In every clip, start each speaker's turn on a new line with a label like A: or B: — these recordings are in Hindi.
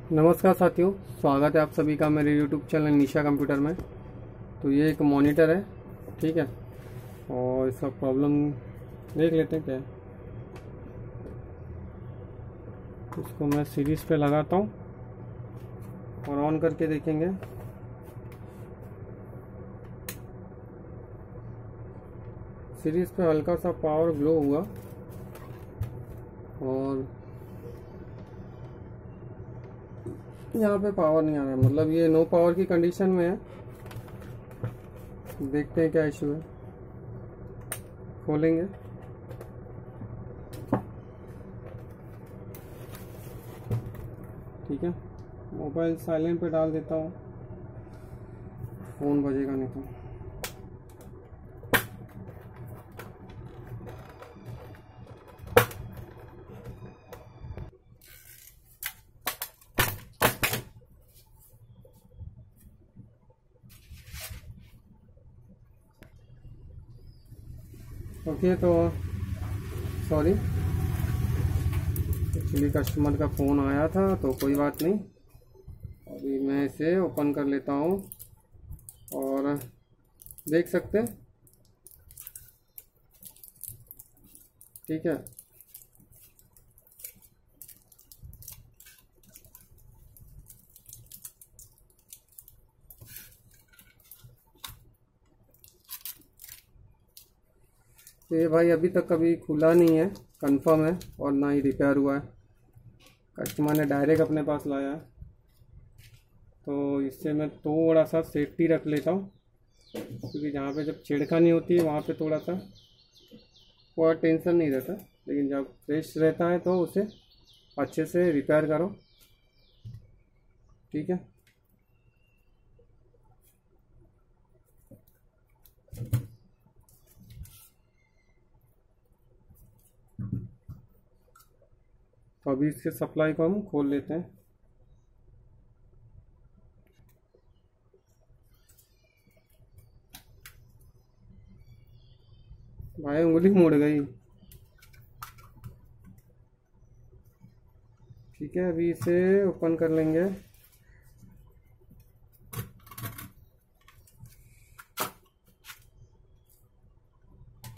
A: नमस्कार साथियों, स्वागत है आप सभी का मेरे YouTube चैनल निशा कंप्यूटर में। तो ये एक मॉनिटर है, ठीक है। और इसका प्रॉब्लम देख लेते हैं क्या है। इसको मैं सीरीज़ पे लगाता हूँ और ऑन करके देखेंगे। सीरीज़ पे हल्का सा पावर ग्लो हुआ और यहाँ पे पावर नहीं आ रहा है, मतलब ये नो पावर की कंडीशन में है। देखते हैं क्या इशू है, खोलेंगे। ठीक है, मोबाइल साइलेंट पे डाल देता हूँ, फ़ोन बजेगा नहीं तो। ओके, तो सॉरी, एक्चुअली कस्टमर का फ़ोन आया था तो कोई बात नहीं। अभी मैं इसे ओपन कर लेता हूँ और देख सकते हैं, ठीक है। तो ये भाई अभी तक कभी खुला नहीं है, कंफर्म है, और ना ही रिपेयर हुआ है। कस्टमर ने डायरेक्ट अपने पास लाया है, तो इससे मैं थोड़ा सा सेफ्टी रख लेता हूँ, क्योंकि जहाँ पे जब छेड़खानी होती है वहाँ पे थोड़ा सा कोई टेंशन नहीं रहता, लेकिन जब फ्रेश रहता है तो उसे अच्छे से रिपेयर करो, ठीक है। तो अभी इसके सप्लाई को हम खोल लेते हैं। भाई उंगली मुड़ गई, ठीक है। अभी इसे ओपन कर लेंगे।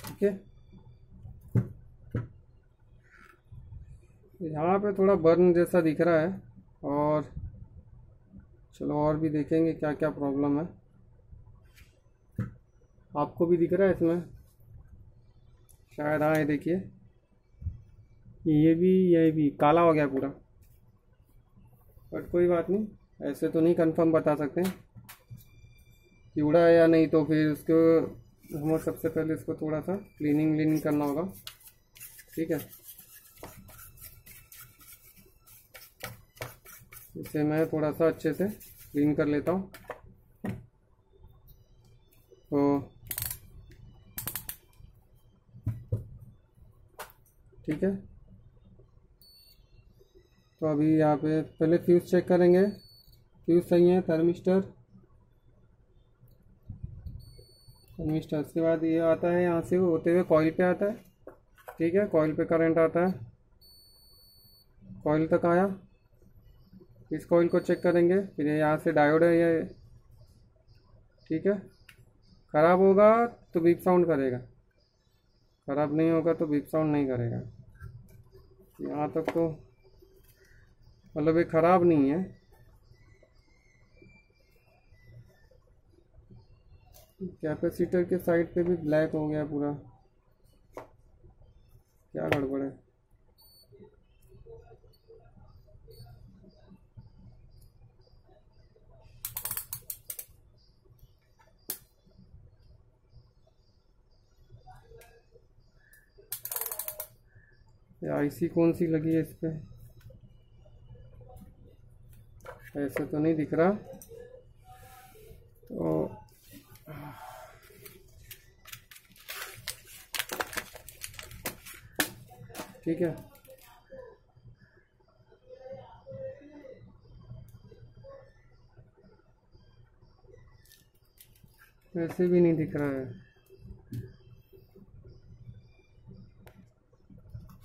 A: ठीक है, यहाँ पे थोड़ा बर्न जैसा दिख रहा है, और चलो और भी देखेंगे क्या क्या प्रॉब्लम है। आपको भी दिख रहा है इसमें शायद? हाँ, ये देखिए, ये भी काला हो गया पूरा। बट कोई बात नहीं, ऐसे तो नहीं कंफर्म बता सकते हैं कि उड़ा है या नहीं, तो फिर उसको हमें सबसे पहले इसको थोड़ा सा क्लीनिंग करना होगा, ठीक है। इसे मैं थोड़ा सा अच्छे से क्लीन कर लेता हूँ। तो ठीक है, तो अभी यहाँ पे पहले फ्यूज़ चेक करेंगे। फ्यूज़ सही है, थर्मिस्टर उसके बाद ये आता है, यहाँ से होते हुए कॉइल पे आता है, ठीक है। कॉइल पे करंट आता है, कॉइल तक आया। इस कॉइल को चेक करेंगे, फिर ये यहाँ से डायोड है ये, ठीक है। ख़राब होगा तो बीप साउंड करेगा, ख़राब नहीं होगा तो बीप साउंड नहीं करेगा। यहाँ तक तो मतलब ये ख़राब नहीं है। कैपेसिटर के साइड पे भी ब्लैक हो गया पूरा, क्या गड़बड़ है? ये आईसी कौन सी लगी है इस पे? ऐसे तो नहीं दिख रहा, तो ठीक है। ऐसे भी नहीं दिख रहा है,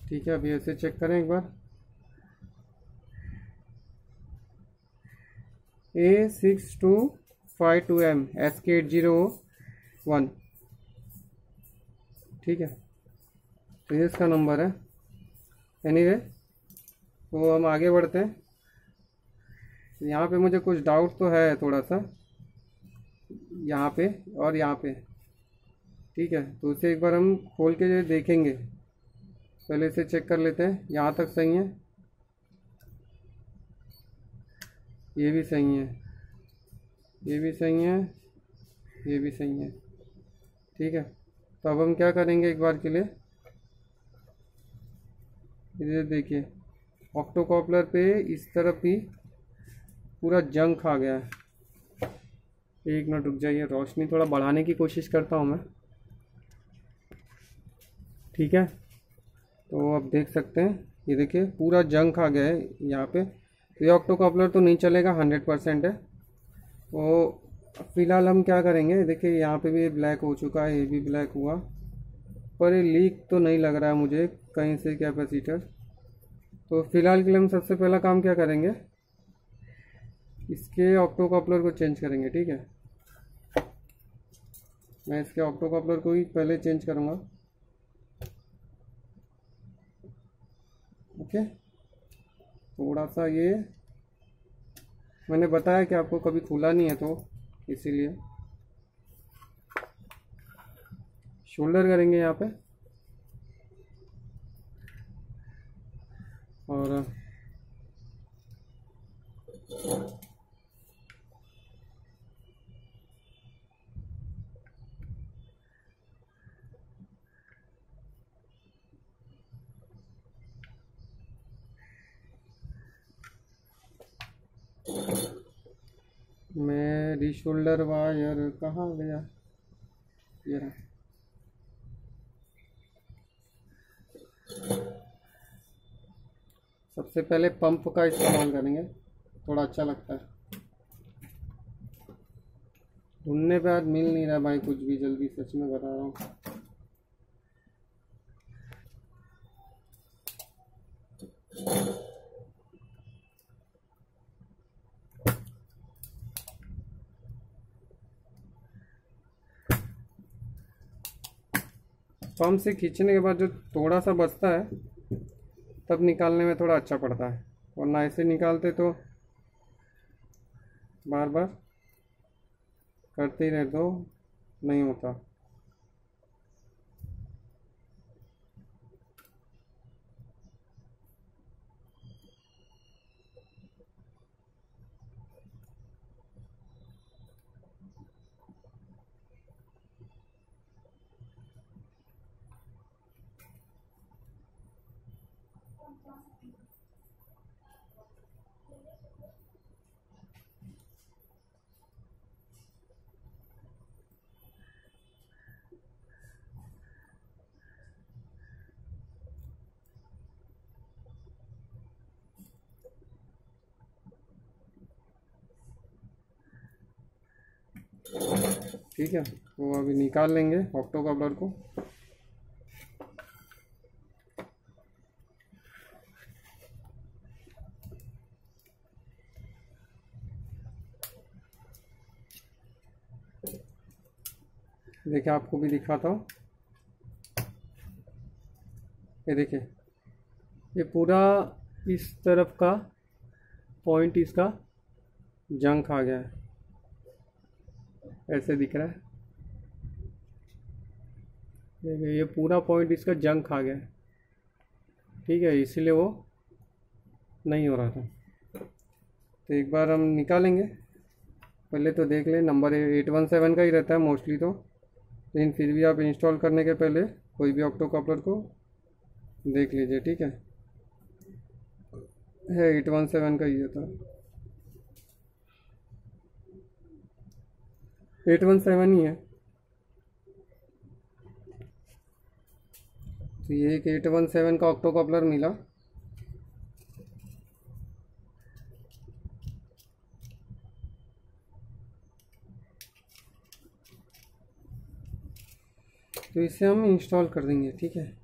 A: ठीक है। अभी ऐसे चेक करें एक बार। A6252M SK801, ठीक है। तो ये इसका नंबर है। एनीवे, तो हम आगे बढ़ते हैं। यहाँ पे मुझे कुछ डाउट तो है थोड़ा सा, यहाँ पे और यहाँ पे, ठीक है। तो उसे एक बार हम खोल के देखेंगे। पहले इसे चेक कर लेते हैं। यहाँ तक सही है, ये भी सही है, ये भी सही है, ये भी सही है, ठीक है। तो अब हम क्या करेंगे, एक बार के लिए इधर देखिए, ऑक्टोकॉपलर पे इस तरफ ही पूरा जंग खा गया है। एक मिनट रुक जाइए, रोशनी थोड़ा बढ़ाने की कोशिश करता हूँ मैं, ठीक है। तो आप देख सकते हैं, ये देखिए पूरा जंग खा गया है यहाँ पे। तो ये ऑक्टोकॉपलर तो नहीं चलेगा, 100% है। तो फिलहाल हम क्या करेंगे, देखिए यहाँ पे भी ब्लैक हो चुका है, ये भी ब्लैक हुआ, पर ये लीक तो नहीं लग रहा है मुझे कहीं से कैपेसिटर। तो फिलहाल के लिए हम सबसे पहला काम क्या करेंगे, इसके ऑक्टोकॉपलर को चेंज करेंगे, ठीक है। मैं इसके ऑक्टोकॉपलर को ही पहले चेंज करूँगा, ओके। थोड़ा सा ये मैंने बताया कि आपको कभी खुला नहीं है, तो इसीलिए शोल्डर करेंगे यहाँ पे, और मैं रीशोल्डर वायर कहाँ गया, ये रहा। सबसे पहले पंप का इस्तेमाल करेंगे, थोड़ा अच्छा लगता है। ढूंढने पे आज मिल नहीं रहा भाई कुछ भी जल्दी, सच में बता रहा हूँ। पंप से खींचने के बाद जो थोड़ा सा बचता है, तब निकालने में थोड़ा अच्छा पड़ता है, वरना ऐसे निकालते तो बार बार करते ही रहे तो नहीं होता। ठीक है, तो अभी निकाल लेंगे ऑक्टोकॉपलर को। देखिए आपको भी दिखाता हूँ, ये देखिए, ये पूरा इस तरफ का पॉइंट इसका जंग खा गया है, ऐसे दिख रहा है। देखिए ये पूरा पॉइंट इसका जंग खा गया है, ठीक है, इसीलिए वो नहीं हो रहा था। तो एक बार हम निकालेंगे, पहले तो देख लें। नंबर 817 का ही रहता है मोस्टली तो, लेकिन फिर भी आप इंस्टॉल करने के पहले कोई भी ऑक्टोकॉपलर को देख लीजिए, ठीक है। 817 का ही था, 817 ही है। तो ये एक 817 का ऑक्टोकॉपलर मिला। तो इसे हम इंस्टॉल कर देंगे, ठीक है।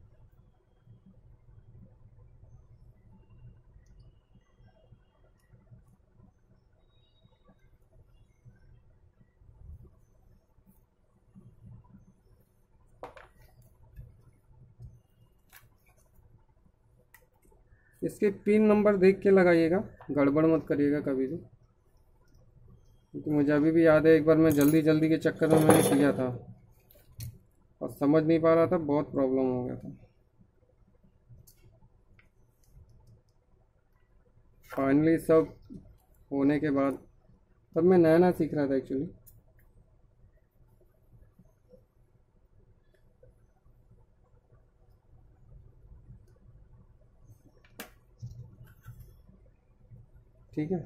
A: इसके पिन नंबर देख के लगाइएगा, गड़बड़ मत करिएगा कभी भी, क्योंकि मुझे अभी भी याद है एक बार मैं जल्दी जल्दी के चक्कर में मैंने किया था और समझ नहीं पा रहा था, बहुत प्रॉब्लम हो गया था। फाइनली सब होने के बाद, तब मैं नया नया सीख रहा था एक्चुअली। ठीक है,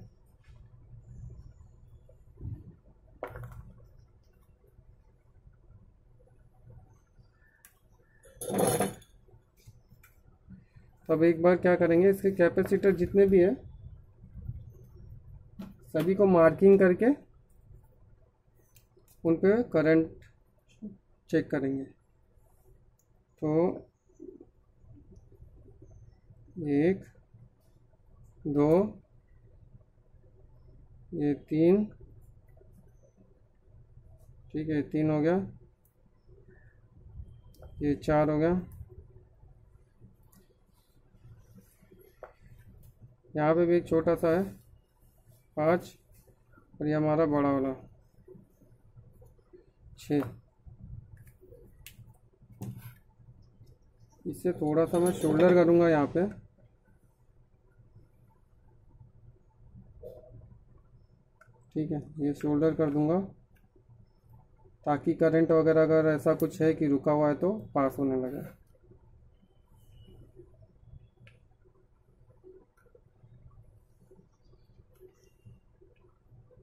A: अब एक बार क्या करेंगे, इसके कैपेसिटर जितने भी है सभी को मार्किंग करके उन पे करंट चेक करेंगे। तो 1 2, ये 3, ठीक है 3 हो गया, ये 4 हो गया, यहाँ पे भी एक छोटा सा है 5, और ये हमारा बड़ा वाला 6। इससे थोड़ा सा मैं शोल्डर करूँगा यहाँ पे, ठीक है, ये शोल्डर कर दूंगा ताकि करंट वगैरह अगर ऐसा कुछ है कि रुका हुआ है तो पास होने लगे।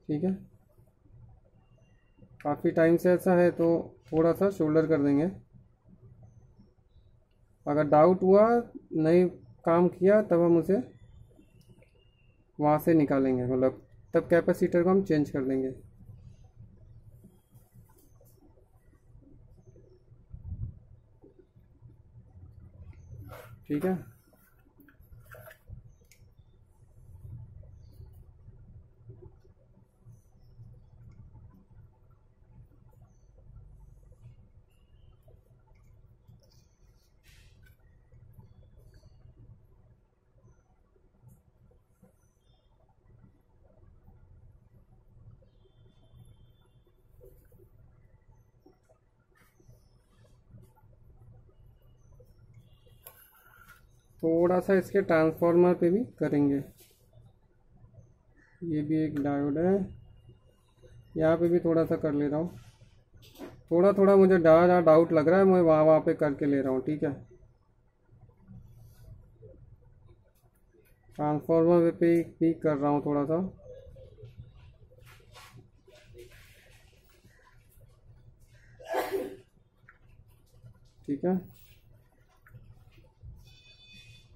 A: ठीक है, काफ़ी टाइम से ऐसा है तो थोड़ा सा शोल्डर कर देंगे। अगर डाउट हुआ, नहीं काम किया, तब हम उसे वहाँ से निकालेंगे, मतलब तब कैपेसिटर को हम चेंज कर देंगे। ठीक है, थोड़ा सा इसके ट्रांसफार्मर पे भी करेंगे। ये भी एक डायोड है, यहाँ पे भी थोड़ा सा कर ले रहा हूँ। थोड़ा थोड़ा मुझे जहाँ डाउट लग रहा है मैं वहाँ वहाँ पे करके ले रहा हूँ। ठीक है, ट्रांसफार्मर पे भी कर रहा हूँ थोड़ा सा। ठीक है,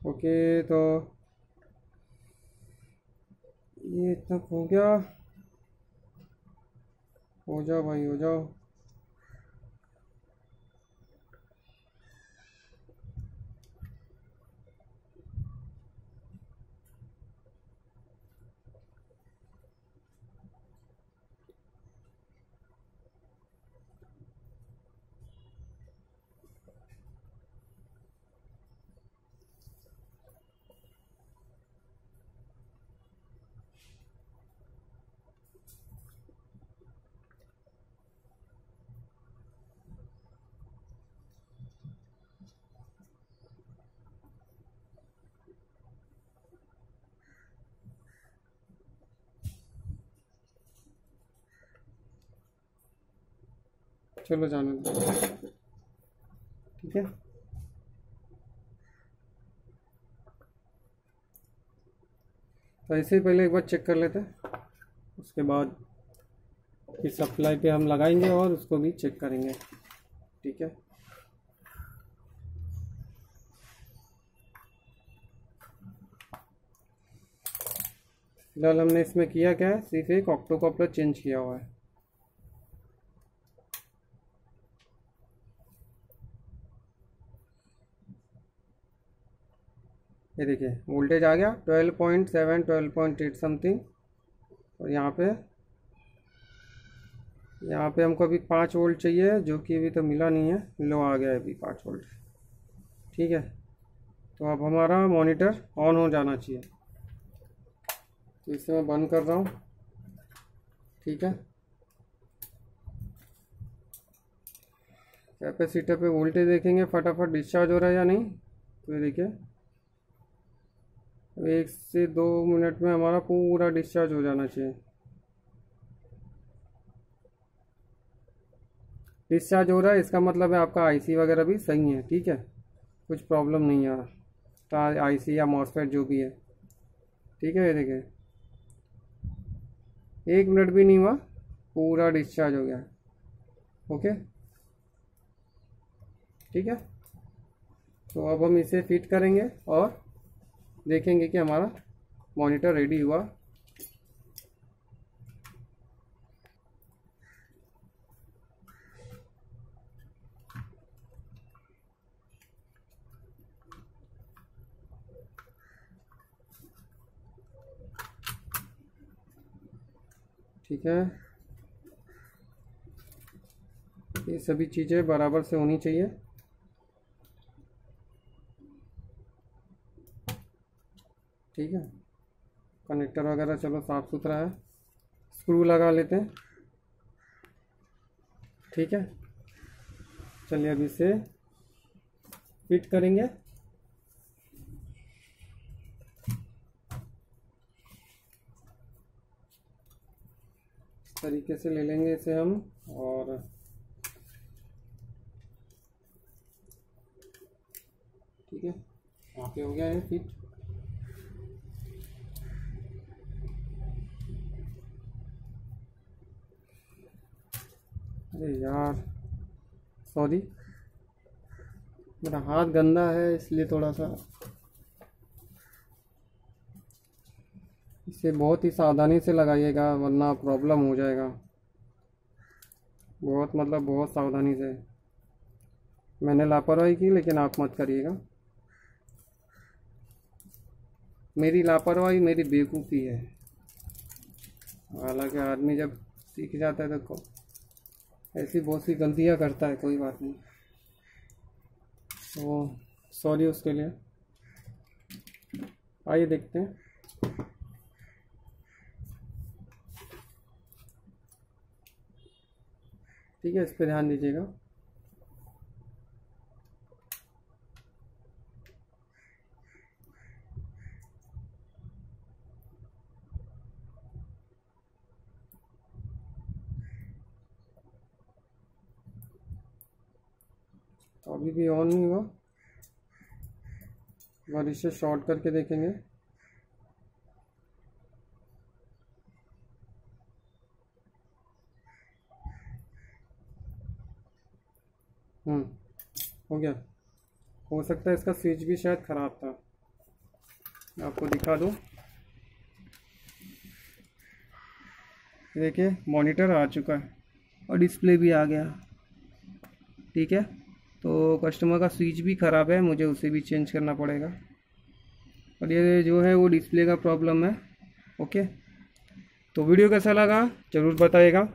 A: ओके, तो ये तक हो गया। हो जाओ भाई, हो जाओ। चलो जाने दो। ठीक है, तो ऐसे ही पहले एक बार चेक कर लेते हैं, उसके बाद फिर सप्लाई पे हम लगाएंगे और उसको भी चेक करेंगे। ठीक है, फिलहाल हमने इसमें किया क्या है, सिर्फ एक ऑक्टोकॉपलर चेंज किया हुआ है। ये देखिए वोल्टेज आ गया 12.7 12.8 समथिंग, और यहाँ पे हमको अभी 5 वोल्ट चाहिए, जो कि अभी तो मिला नहीं है। लो आ गया अभी 5 वोल्ट। ठीक है, तो अब हमारा मॉनिटर ऑन हो जाना चाहिए। तो इसे मैं बंद कर रहा हूँ। ठीक है, कैपेसिटर पे वोल्टेज देखेंगे फटाफट डिस्चार्ज हो रहा है या नहीं। तो ये देखिए 1 से 2 मिनट में हमारा पूरा डिस्चार्ज हो जाना चाहिए। डिस्चार्ज हो रहा है, इसका मतलब है आपका आईसी वगैरह भी सही है। ठीक है, कुछ प्रॉब्लम नहीं आ रहा आईसी या मॉसफेट जो भी है। ठीक है, ये देखिए 1 मिनट भी नहीं हुआ, पूरा डिस्चार्ज हो गया। ओके, ठीक है। तो अब हम इसे फिट करेंगे और देखेंगे कि हमारा मॉनिटर रेडी हुआ। ठीक है, ये सभी चीज़ें बराबर से होनी चाहिए। ठीक है, कनेक्टर वगैरह चलो साफ़ सुथरा है, स्क्रू लगा लेते हैं। ठीक है, चलिए अब इसे फिट करेंगे। इस तरीके से ले लेंगे इसे हम और ठीक है, यहाँ पे हो गया है फिट। अरे यार सॉरी, मेरा हाथ गंदा है इसलिए थोड़ा सा इसे बहुत ही सावधानी से लगाइएगा वरना प्रॉब्लम हो जाएगा। बहुत मतलब बहुत सावधानी से। मैंने लापरवाही की लेकिन आप मत करिएगा। मेरी लापरवाही मेरी बेवकूफ़ी है। हालांकि आदमी जब सीख जाता है तो ऐसी बहुत सी गलतियाँ करता है, कोई बात नहीं। तो सॉरी उसके लिए। आइए देखते हैं। ठीक है, इस पर ध्यान दीजिएगा। तो अभी भी ऑन नहीं हुआ, और इसे शॉर्ट करके देखेंगे। हो गया। हो सकता है इसका स्विच भी शायद ख़राब था, मैं आपको दिखा दूँ। देखिए मॉनिटर आ चुका है और डिस्प्ले भी आ गया। ठीक है, तो कस्टमर का स्विच भी ख़राब है, मुझे उसे भी चेंज करना पड़ेगा। और ये जो है वो डिस्प्ले का प्रॉब्लम है। ओके, तो वीडियो कैसा लगा ज़रूर बताइएगा।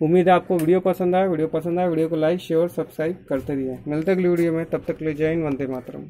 A: उम्मीद है आपको वीडियो पसंद आया। वीडियो को लाइक शेयर सब्सक्राइब करते रहिए। मिलते अगली वीडियो में, तब तक ले जय हिंद, वंदे मातरम।